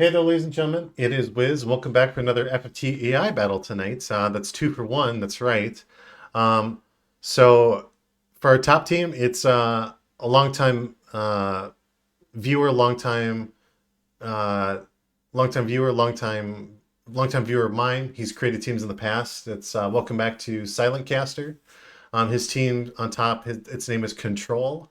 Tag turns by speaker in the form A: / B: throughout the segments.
A: Hey there, ladies and gentlemen. It is Wiz. Welcome back for another FFT AI battle tonight. That's 2 for 1. That's right. Um, so for our top team, it's a longtime viewer, uh, longtime viewer, longtime viewer of mine. He's created teams in the past. It's welcome back to Silentkaster. His team on top, its name is Control.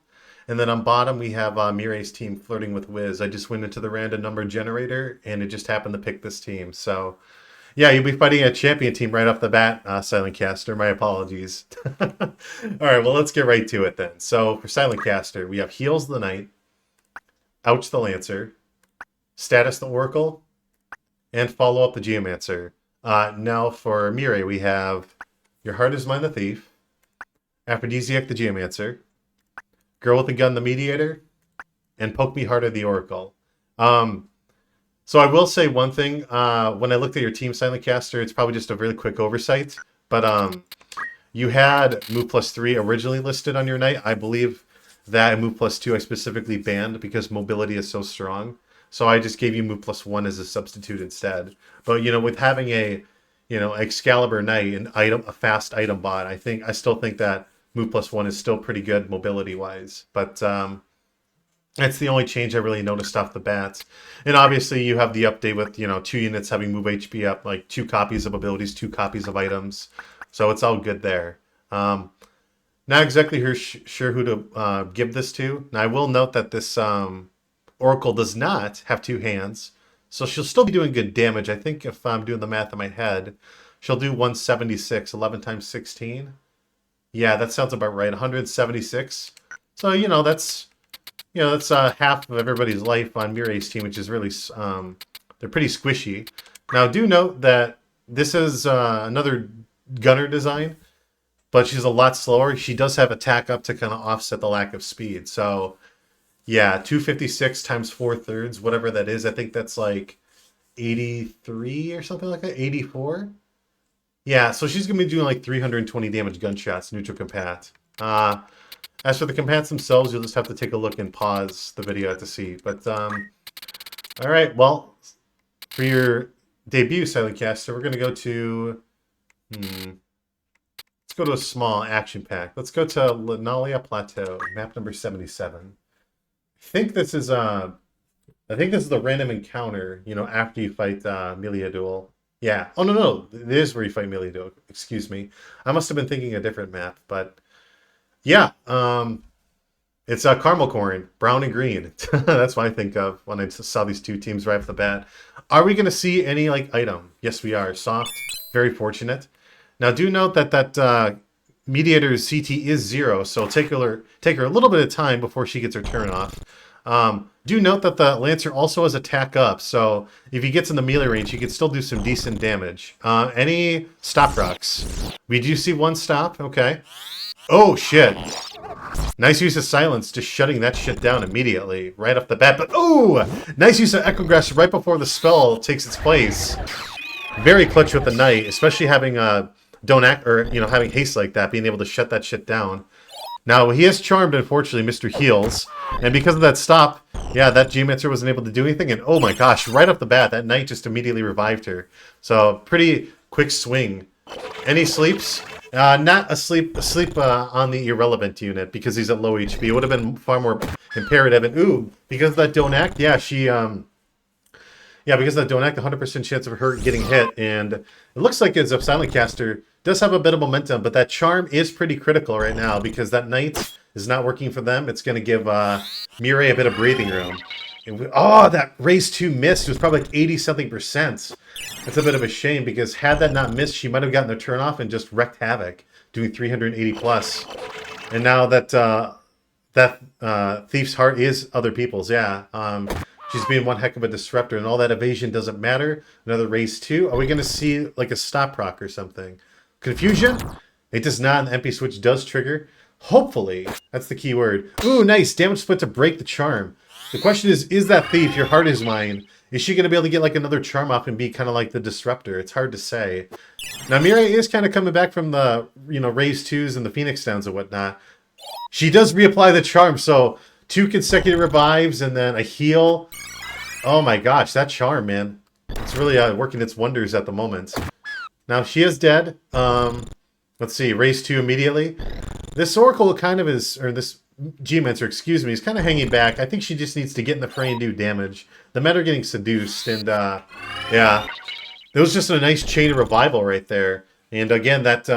A: And then on bottom, we have Mireille's team, Flirting with Wiz. I just went into the random number generator, and it just happened to pick this team. So, yeah, you'll be fighting a champion team right off the bat, Silentcaster. My apologies. All right, well, let's get right to it then. So, for Silentcaster, we have Healz the Knight, Ouch the Lancer, Status the Oracle, and Follow Up the Geomancer. Now, for Mireille, we have Your Heart is Mine the Thief, Aphrodisiac the Geomancer, Girl with a Gun the Mediator, and Poke Me Harder the Oracle. So I will say one thing. When I looked at your team, Silentcaster, it's probably just a really quick oversight. But you had Move Plus 3 originally listed on your knight. I believe that Move Plus 2 I specifically banned because mobility is so strong. So I just gave you Move Plus 1 as a substitute instead. But, with having a, Excalibur knight, a fast item bot, I still think that Move Plus 1 is still pretty good mobility-wise. But that's the only change I really noticed off the bat. And obviously you have the update with, 2 units having move HP up, like 2 copies of abilities, 2 copies of items. So it's all good there. Not exactly sure who to give this to. Now I will note that this Oracle does not have 2 hands. So she'll still be doing good damage. I think if I'm doing the math in my head, she'll do 176, 11 times 16. Yeah, that sounds about right. 176. So, that's half of everybody's life on Mireille's team, which is really, they're pretty squishy. Now, do note that this is another gunner design, but she's a lot slower. She does have attack up to kind of offset the lack of speed. So, yeah, 256 times 4/3, whatever that is. I think that's like 83 or something like that. 84. Yeah, so she's going to be doing like 320 damage gunshots, neutral compat. As for the compats themselves, you'll just have to take a look and pause the video to see. But, all right, well, for your debut, Silentcaster, we're going to go to, let's go to a small action pack. Let's go to Linalia Plateau, map number 77. I think this is the random encounter, after you fight Melee Duel. Yeah. Oh, no. It is where you fight Mireille. Excuse me. I must have been thinking a different map, but yeah. It's a caramel corn, brown and green. That's what I think of when I saw these 2 teams right off the bat. Are we going to see any item? Yes, we are. Soft. Very fortunate. Now, do note that Mediator's CT is 0, so take her a little bit of time before she gets her turn off. Do note that the Lancer also has attack up, so if he gets in the melee range, he can still do some decent damage. Any stop rocks? We do see 1 stop. Okay. Oh, shit. Nice use of silence, just shutting that shit down immediately, right off the bat. But, oh! Nice use of Echograss right before the spell takes its place. Very clutch with the Knight, especially having don't act, or, having haste like that, being able to shut that shit down. Now, he is charmed, unfortunately, Mr. Healz. And because of that stop, yeah, that Geomancer wasn't able to do anything. And oh my gosh, right off the bat, that Knight just immediately revived her. So, pretty quick swing. Any sleeps? Not asleep on the irrelevant unit because he's at low HP. It would have been far more imperative. And ooh, because of that don't act, yeah, because of that don't act, 100% chance of her getting hit. And it looks like as if Silentcaster does have a bit of momentum, but that charm is pretty critical right now because that Knight is not working for them. It's going to give Mireille a bit of breathing room. Oh, that raise 2 missed. It was probably like 80-something%. That's a bit of a shame because had that not missed, she might have gotten the turn off and just wrecked havoc, doing 380 plus. And now that Thief's Heart is other people's, yeah. She's being one heck of a disruptor, and all that evasion doesn't matter. Another raise 2. Are we going to see like a stop proc or something? Confusion? It does not, and the MP switch does trigger. Hopefully, that's the key word. Ooh, nice. Damage split to break the charm. The question is that Thief, Your Heart is Mine, is she going to be able to get like another charm off and be kind of like the disruptor? It's hard to say. Now, Mireille is kind of coming back from the, raise 2s and the Phoenix Downs and whatnot. She does reapply the charm, so 2 consecutive revives and then a heal. Oh my gosh, that charm, man. It's really working its wonders at the moment. Now, she is dead. Let's see, raise 2 immediately. This Oracle kind of is, or this Geomancer, excuse me, is kind of hanging back. I think she just needs to get in the fray and do damage. The men are getting seduced, and yeah. It was just a nice chain of revival right there. And again, that,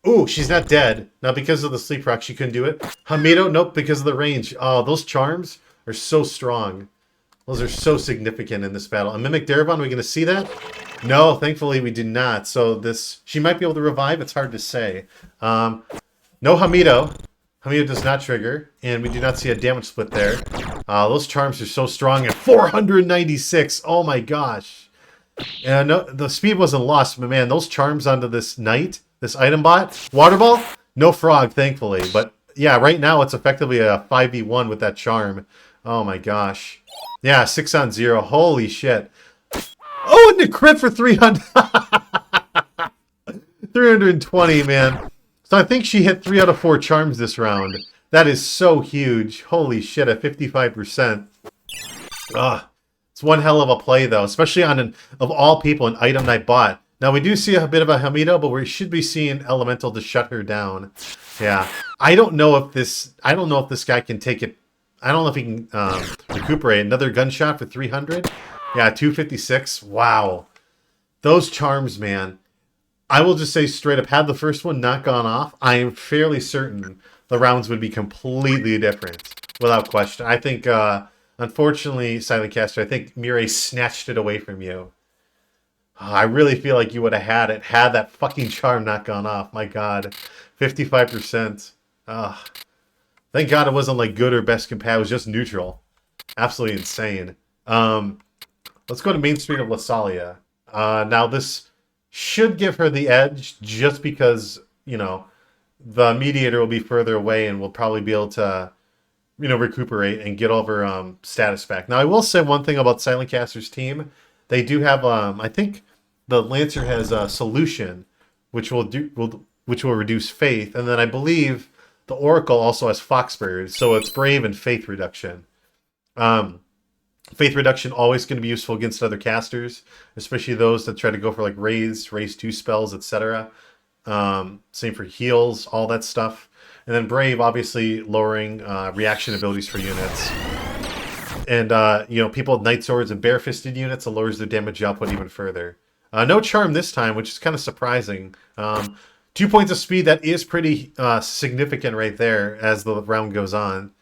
A: ooh, she's not dead. Now, because of the sleep rock, she couldn't do it. Hamedo, nope, because of the range. Oh, those charms are so strong. Those are so significant in this battle. A Mimic Daravon, are we going to see that? No, thankfully we do not. So this, she might be able to revive. It's hard to say. No Hamedo. Hamedo does not trigger, and we do not see a damage split there. Those charms are so strong at 496. Oh my gosh. And no, the speed wasn't lost, but man, those charms onto this knight, this item bot, water ball, no frog, thankfully. But yeah, right now it's effectively a 5v1 with that charm. Oh my gosh. Yeah, 6 on 0. Holy shit. Oh, and the crit for 300. 320, man. So I think she hit 3 out of 4 charms this round. That is so huge. Holy shit, at 55%. Ugh. It's one hell of a play, though, especially on, of all people, an item night bot. Now, we do see a bit of a Hamedo, but we should be seeing Elemental to shut her down. Yeah. I don't know if this guy can take it. I don't know if he can recuperate. Another gunshot for 300. Yeah, 256. Wow. Those charms, man. I will just say straight up, had the first one not gone off, I am fairly certain the rounds would be completely different. Without question. I think, unfortunately, Silentkaster, I think Mireille snatched it away from you. I really feel like you would have had it, had that fucking charm not gone off. My god. 55%. Thank God it wasn't like good or best compat. It was just neutral. Absolutely insane. Let's go to Main Street of Lasalia. Now this should give her the edge just because, you know, the mediator will be further away and will probably be able to, you know, recuperate and get all of her status back. Now I will say one thing about Silentkaster's team. They do have, I think the Lancer has a solution which will reduce faith, and then I believe the Oracle also has Foxbird, so it's Brave and Faith Reduction. Faith Reduction always going to be useful against other casters, especially those that try to go for like raise 2 spells, etc. Same for heals, all that stuff. And then Brave, obviously lowering reaction abilities for units. And, you know, people with Night Swords and Bare-Fisted units, it lowers their damage output even further. No Charm this time, which is kind of surprising. 2 points of speed, that is pretty significant right there as the round goes on.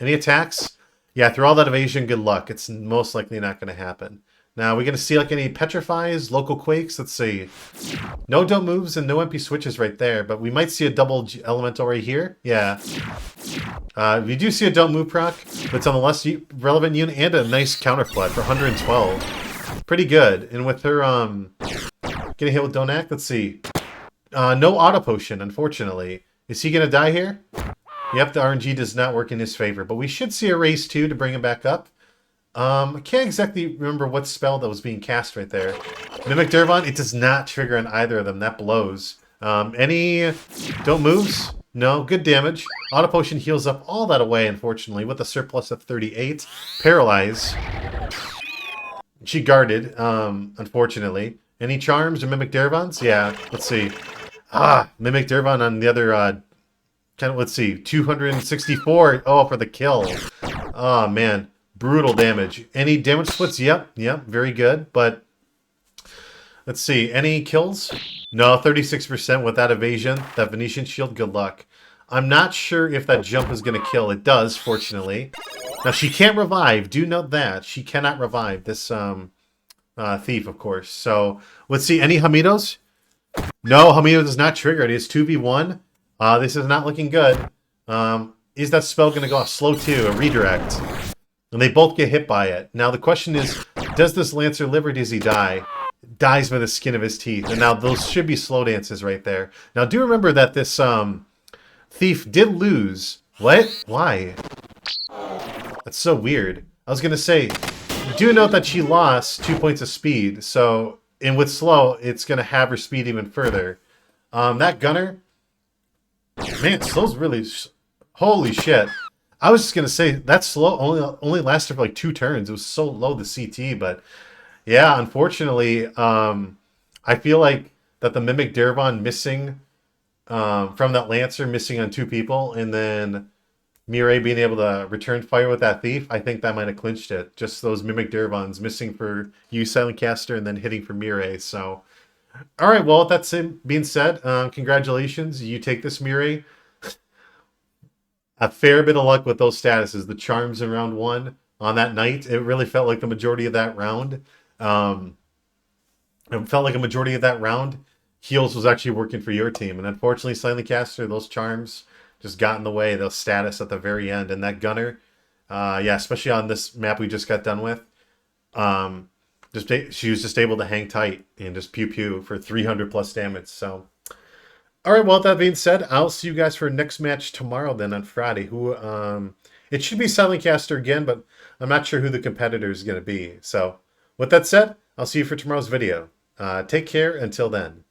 A: Any attacks? Yeah, through all that evasion, good luck. It's most likely not going to happen. Now, we're going to see like any Petrifies, Local Quakes. Let's see. No don't moves and no MP switches right there, but we might see a double elemental right here. Yeah. We do see a don't move proc, but it's on the less relevant unit and a nice counter flood for 112. Pretty good. And with her getting hit with don't act, let's see. No auto potion, unfortunately. Is he going to die here? Yep, the RNG does not work in his favor, but we should see a raise 2 to bring him back up. I can't exactly remember what spell that was being cast right there. Mimic Daravon, it does not trigger on either of them. That blows. Any don't moves? No, good damage. Auto Potion heals up all that away, unfortunately, with a surplus of 38. Paralyze. She guarded, unfortunately. Any charms or Mimic Daravons? Yeah, let's see. Mimic Daravon on the other, let's see, 264. Oh, for the kill. Oh, man. Brutal damage. Any damage splits? Yep, very good. But let's see. Any kills? No, 36% with that evasion. That Venetian shield, good luck. I'm not sure if that jump is going to kill. It does, fortunately. Now, she can't revive. Do note that. She cannot revive this thief, of course. So, let's see. Any Hamedos? No, Hamedo does not trigger. It is 2v1. This is not looking good. Is that spell going to go off? Slow 2, a redirect. And they both get hit by it. Now the question is, does this Lancer live or does he die? Dies by the skin of his teeth. And now those should be slow dances right there. Now do remember that this thief did lose. What? Why? That's so weird. I was going to say, do note that she lost 2 points of speed. So, and with slow, it's going to have her speed even further. That gunner, man, slow's really... Holy shit. I was just gonna say that slow only lasted for like 2 turns. It was so low the CT, but yeah, unfortunately, I feel like that the Mimic Daravon missing from that Lancer missing on 2 people, and then Mireille being able to return fire with that Thief, I think that might have clinched it. Just those Mimic Daravons missing for you, Silentkaster, and then hitting for Mireille. So, all right, well, with that being said, congratulations. You take this, Mireille. A fair bit of luck with those statuses. The charms in round 1 on that night, it really felt like the majority of that round. Um, it felt like a majority of that round, Healz was actually working for your team. And unfortunately, Silentkaster, those charms just got in the way, those status at the very end. And that Gunner, yeah, especially on this map we just got done with, she was just able to hang tight and just pew pew for 300 plus damage. So, all right, well, with that being said, I'll see you guys for next match tomorrow then on Friday. It should be Silentkaster again, but I'm not sure who the competitor is going to be. So with that said, I'll see you for tomorrow's video. Take care until then.